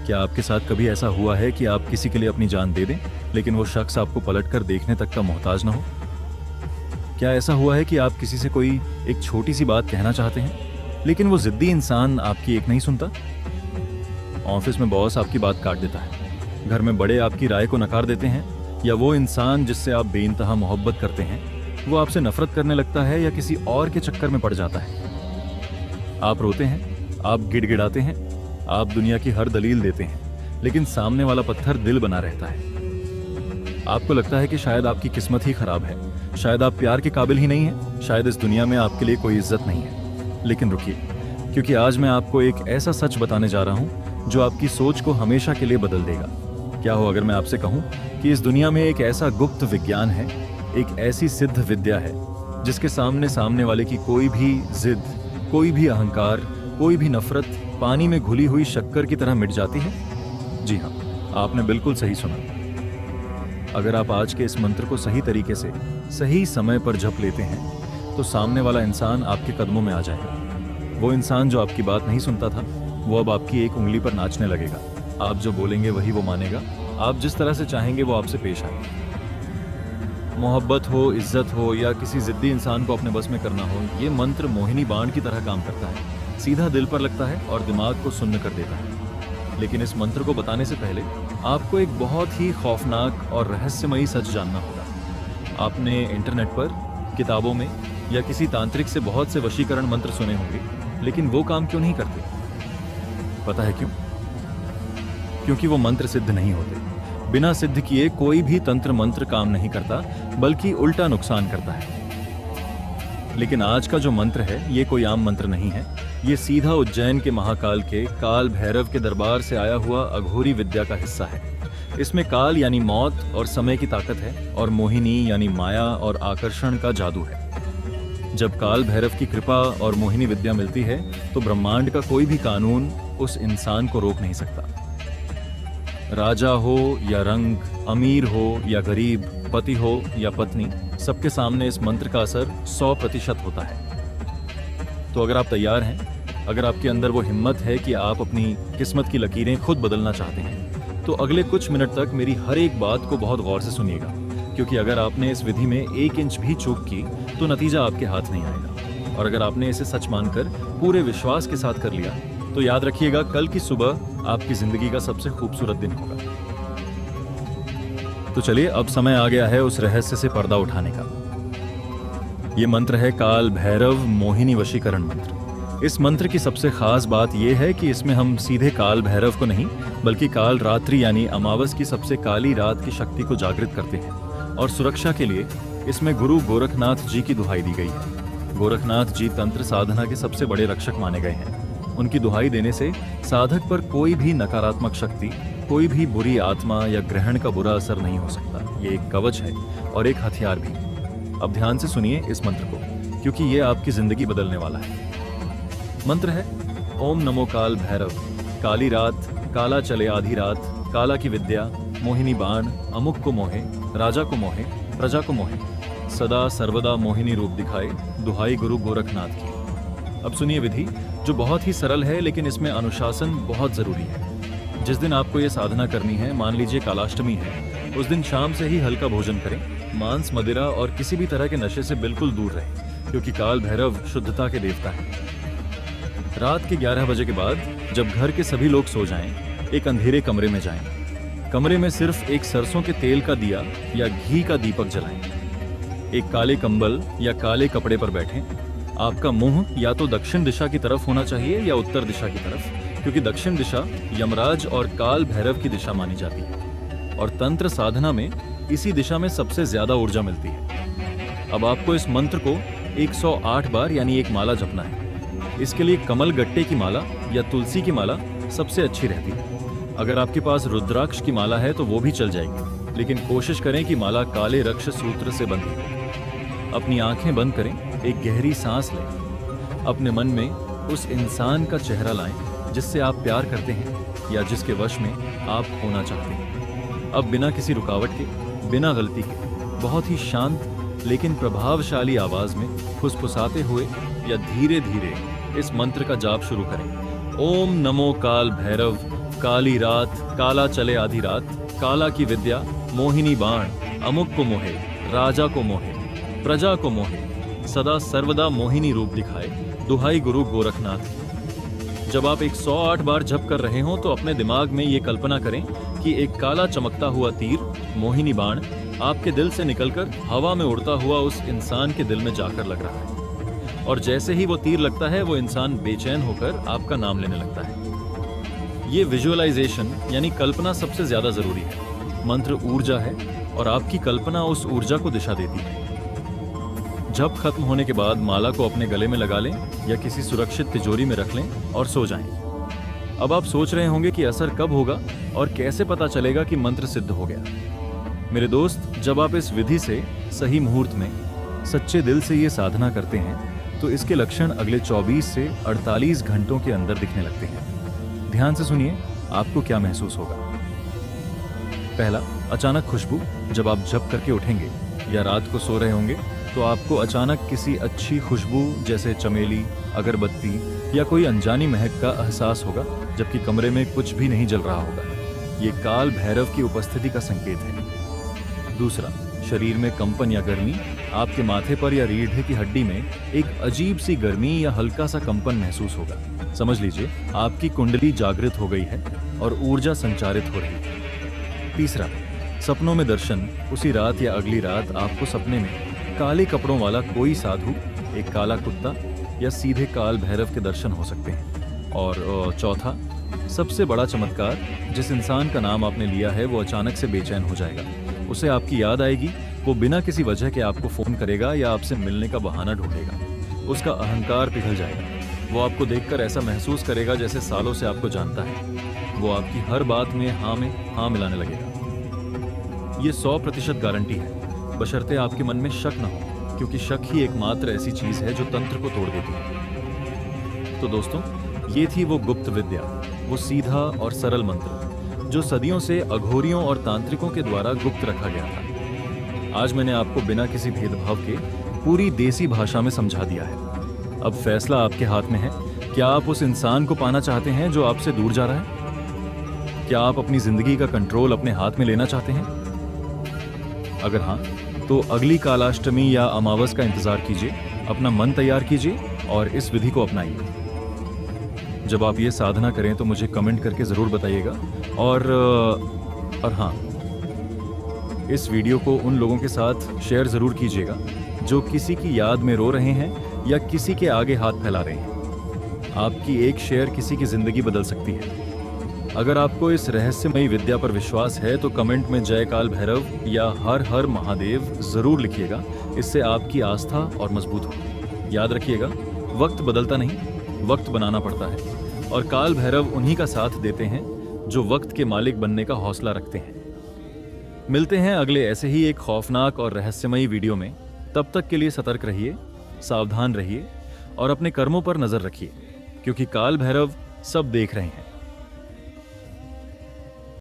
क्या आपके साथ कभी ऐसा हुआ है कि आप किसी के लिए अपनी जान दे दें, लेकिन वो शख्स आपको पलटकर देखने तक का मोहताज ना हो? क्या ऐसा हुआ है कि आप किसी से कोई एक छोटी सी बात कहना चाहते हैं, लेकिन वो जिद्दी इंसान आपकी एक नहीं सुनता? ऑफिस में बॉस आपकी बात काट देता है, घर में बड़े आपकी राय को नकार देते हैं, या वो इंसान जिससे आप बेइंतहा मोहब्बत करते हैं वो आपसे नफरत करने लगता है या किसी और के चक्कर में पड़ जाता है। आप रोते हैं, आप गिड़गिड़ाते हैं, आप दुनिया की हर दलील देते हैं, लेकिन सामने वाला पत्थर दिल बना रहता है। आपको लगता है कि शायद आपकी किस्मत ही खराब है, शायद आप प्यार के काबिल ही नहीं हैं, शायद इस दुनिया में आपके लिए कोई इज्जत नहीं है। लेकिन रुकिए, क्योंकि आज मैं आपको एक ऐसा सच बताने जा रहा हूं जो आपकी सोच को हमेशा के लिए बदल देगा। क्या हो अगर मैं आपसे कहूं कि इस दुनिया में एक ऐसा गुप्त विज्ञान है, एक ऐसी सिद्ध विद्या है जिसके सामने वाले की कोई भी जिद, कोई भी अहंकार, कोई भी नफरत पानी में घुली हुई शक्कर की तरह मिट जाती है? जी हाँ, आपने बिल्कुल सही सुना। अगर आप आज के इस मंत्र को सही तरीके से सही समय पर जप लेते हैं तो सामने वाला इंसान आपके कदमों में आ जाएगा। वो इंसान जो आपकी बात नहीं सुनता था वो अब आपकी एक उंगली पर नाचने लगेगा। आप जो बोलेंगे वही वो मानेगा, आप जिस तरह से चाहेंगे वो आपसे पेश आए। मोहब्बत हो, इज्जत हो या किसी जिद्दी इंसान को अपने बस में करना हो, ये मंत्र मोहिनी बाण की तरह काम करता है। सीधा दिल पर लगता है और दिमाग को सुन्न कर देता है। लेकिन इस मंत्र को बताने से पहले आपको एक बहुत ही खौफनाक और रहस्यमयी सच जानना होगा। आपने इंटरनेट पर, किताबों में या किसी तांत्रिक से बहुत से वशीकरण मंत्र सुने होंगे, लेकिन वो काम क्यों नहीं करते? पता है क्यों? क्योंकि वो मंत्र सिद्ध नहीं होते। बिना सिद्ध किए कोई भी तंत्र मंत्र काम नहीं करता, बल्कि उल्टा नुकसान करता है। लेकिन आज का जो मंत्र है ये कोई आम मंत्र नहीं है। ये सीधा उज्जैन के महाकाल के काल भैरव के दरबार से आया हुआ अघोरी विद्या का हिस्सा है। इसमें काल यानी मौत और समय की ताकत है, और मोहिनी यानी माया और आकर्षण का जादू है। जब काल भैरव की कृपा और मोहिनी विद्या मिलती है तो ब्रह्मांड का कोई भी कानून उस इंसान को रोक नहीं सकता। राजा हो या रंग, अमीर हो या गरीब, पति हो या पत्नी, सबके सामने इस मंत्र का असर 100% होता है। तो अगर आप तैयार हैं, अगर आपके अंदर वो हिम्मत है कि आप अपनी किस्मत की लकीरें खुद बदलना चाहते हैं, तो अगले कुछ मिनट तक मेरी हर एक बात को बहुत गौर से सुनिएगा, क्योंकि अगर आपने इस विधि में 1 इंच भी चूक की तो नतीजा आपके हाथ नहीं आएगा। और अगर आपने इसे सच मानकर पूरे विश्वास के साथ कर लिया तो याद रखिएगा, कल की सुबह आपकी जिंदगी का सबसे खूबसूरत दिन होगा। तो चलिए, अब समय आ गया है उस रहस्य से पर्दा उठाने का। ये मंत्र है काल भैरव मोहिनी वशीकरण मंत्र। इस मंत्र की सबसे खास बात यह है कि इसमें हम सीधे काल भैरव को नहीं, बल्कि काल रात्रि यानी अमावस की सबसे काली रात की शक्ति को जागृत करते हैं। और सुरक्षा के लिए इसमें गुरु गोरखनाथ जी की दुहाई दी गई है। गोरखनाथ जी तंत्र साधना के सबसे बड़े रक्षक माने गए हैं। उनकी दुहाई देने से साधक पर कोई भी नकारात्मक शक्ति, कोई भी बुरी आत्मा या ग्रहण का बुरा असर नहीं हो सकता। ये एक कवच है और एक हथियार भी। अब ध्यान से सुनिए इस मंत्र को, क्योंकि ये आपकी जिंदगी बदलने वाला है। मंत्र है ओम नमो काल भैरव। काली रात, काला चले आधी रात, काला की विद्या, मोहिनी बाण, अमुक को मोहे, राजा को मोहे, प्रजा को मोहे, सदा सर्वदा मोहिनी रूप दिखाए, दुहाई गुरु गोरखनाथ की। अब सुनिए विधि, जो बहुत ही सरल है, लेकिन इसमें अनुशासन बहुत जरूरी है। जिस दिन आपको ये साधना करनी है, मान लीजिए कालाष्टमी है, उस दिन शाम से ही हल्का भोजन करें। मांस, मदिरा और किसी भी तरह के नशे से बिल्कुल दूर रहें, क्योंकि काल भैरव शुद्धता के देवता हैं। रात के 11 बजे के बाद जब घर के सभी लोग सो जाएं, एक अंधेरे कमरे में जाएं। कमरे में सिर्फ एक सरसों के तेल का दिया या घी का दीपक जलाएं। एक काले कंबल या काले कपड़े पर बैठें। आपका मुंह या तो दक्षिण दिशा की तरफ होना चाहिए या उत्तर दिशा की तरफ, क्योंकि दक्षिण दिशा यमराज और काल भैरव की दिशा मानी जाती है और तंत्र साधना में इसी दिशा में सबसे ज्यादा ऊर्जा मिलती है। अब आपको इस मंत्र को 108 बार यानी एक माला जपना है। इसके लिए कमल गट्टे की माला या तुलसी की माला सबसे अच्छी रहती है। अगर आपके पास रुद्राक्ष की माला है तो वो भी चल जाएगी, लेकिन कोशिश करें कि माला काले रक्ष सूत्र से बंधी हो। अपनी आंखें बंद करें, एक गहरी सांस लें। अपने मन में उस इंसान का चेहरा लाएं जिससे आप प्यार करते हैं या जिसके वश में आप होना चाहते हैं। अब बिना किसी रुकावट के, बिना गलती के, बहुत ही शांत लेकिन प्रभावशाली आवाज में फुसफुसाते हुए या धीरे धीरे इस मंत्र का जाप शुरू करें। ओम नमो काल भैरव काली रात, काला चले आधी रात, काला की विद्या, मोहिनी बाण, अमुक को मोहे, राजा को मोहे, प्रजा को मोहे, सदा सर्वदा मोहिनी रूप दिखाए, दुहाई गुरु गोरखनाथ। जब आप 108 बार जप कर रहे हों तो अपने दिमाग में ये कल्पना करें कि एक काला चमकता हुआ तीर, मोहिनी बाण, आपके दिल से निकलकर हवा में उड़ता हुआ उस इंसान के दिल में जाकर लग रहा है। और जैसे ही वो तीर लगता है वो इंसान बेचैन होकर आपका नाम लेने लगता है। ये विजुअलाइजेशन यानी कल्पना सबसे ज्यादा जरूरी है। मंत्र ऊर्जा है और आपकी कल्पना उस ऊर्जा को दिशा देती है। जप खत्म होने के बाद माला को अपने गले में लगा लें या किसी सुरक्षित तिजोरी में रख लें और सो जाएं। अब आप सोच रहे होंगे कि असर कब होगा और कैसे पता चलेगा कि मंत्र सिद्ध हो गया। मेरे दोस्त, जब आप इस विधि से सही मुहूर्त में सच्चे दिल से ये साधना करते हैं तो इसके लक्षण अगले 24 से 48 घंटों के अंदर दिखने लगते हैं। ध्यान से सुनिए, आपको क्या महसूस होगा। पहला, अचानक खुशबू। जब आप जप करके उठेंगे या रात को सो रहे होंगे तो आपको अचानक किसी अच्छी खुशबू जैसे चमेली, अगरबत्ती या कोई अनजानी महक का एहसास होगा, जबकि कमरे में कुछ भी नहीं जल रहा होगा। ये काल भैरव की उपस्थिति का संकेत है। दूसरा, शरीर में कंपन या गर्मी। आपके माथे पर या रीढ़ की हड्डी में एक अजीब सी गर्मी या हल्का सा कंपन महसूस होगा। समझ लीजिए आपकी कुंडली जागृत हो गई है और ऊर्जा संचारित हो रही है। तीसरा, सपनों में दर्शन। उसी रात या अगली रात आपको सपने में काले कपड़ों वाला कोई साधु, एक काला कुत्ता या सीधे काल भैरव के दर्शन हो सकते हैं। और चौथा, सबसे बड़ा चमत्कार, जिस इंसान का नाम आपने लिया है वो अचानक से बेचैन हो जाएगा। उसे आपकी याद आएगी, वो बिना किसी वजह के आपको फोन करेगा या आपसे मिलने का बहाना ढूंढेगा। उसका अहंकार पिघल जाएगा। वो आपको देखकर ऐसा महसूस करेगा जैसे सालों से आपको जानता है। वो आपकी हर बात में हाँ मिलाने लगेगा। ये 100% गारंटी है, बशर्ते आपके मन में शक न हो, क्योंकि शक ही एकमात्र ऐसी चीज है जो तंत्र को तोड़ देती है। तो दोस्तों, ये थी वो गुप्त विद्या, वो सीधा और सरल मंत्र जो सदियों से अघोरियों और तांत्रिकों के द्वारा गुप्त रखा गया था। आज मैंने आपको बिना किसी भेदभाव के पूरी देसी भाषा में समझा दिया है। अब फैसला आपके हाथ में है। क्या आप उस इंसान को पाना चाहते हैं जो आपसे दूर जा रहा है? क्या आप अपनी जिंदगी का कंट्रोल अपने हाथ में लेना चाहते हैं? अगर हाँ, तो अगली कालाष्टमी या अमावस का इंतजार कीजिए, अपना मन तैयार कीजिए और इस विधि को अपनाइए। जब आप ये साधना करें तो मुझे कमेंट करके ज़रूर बताइएगा। और हाँ, इस वीडियो को उन लोगों के साथ शेयर ज़रूर कीजिएगा जो किसी की याद में रो रहे हैं या किसी के आगे हाथ फैला रहे हैं। आपकी एक शेयर किसी की ज़िंदगी बदल सकती है। अगर आपको इस रहस्यमयी विद्या पर विश्वास है तो कमेंट में जय काल भैरव या हर हर महादेव ज़रूर लिखिएगा। इससे आपकी आस्था और मजबूत होगी। याद रखिएगा, वक्त बदलता नहीं, वक्त बनाना पड़ता है। और काल भैरव उन्हीं का साथ देते हैं जो वक्त के मालिक बनने का हौसला रखते हैं। मिलते हैं अगले ऐसे ही एक खौफनाक और रहस्यमयी वीडियो में। तब तक के लिए सतर्क रहिए, सावधान रहिए और अपने कर्मों पर नजर रखिए, क्योंकि काल भैरव सब देख रहे हैं।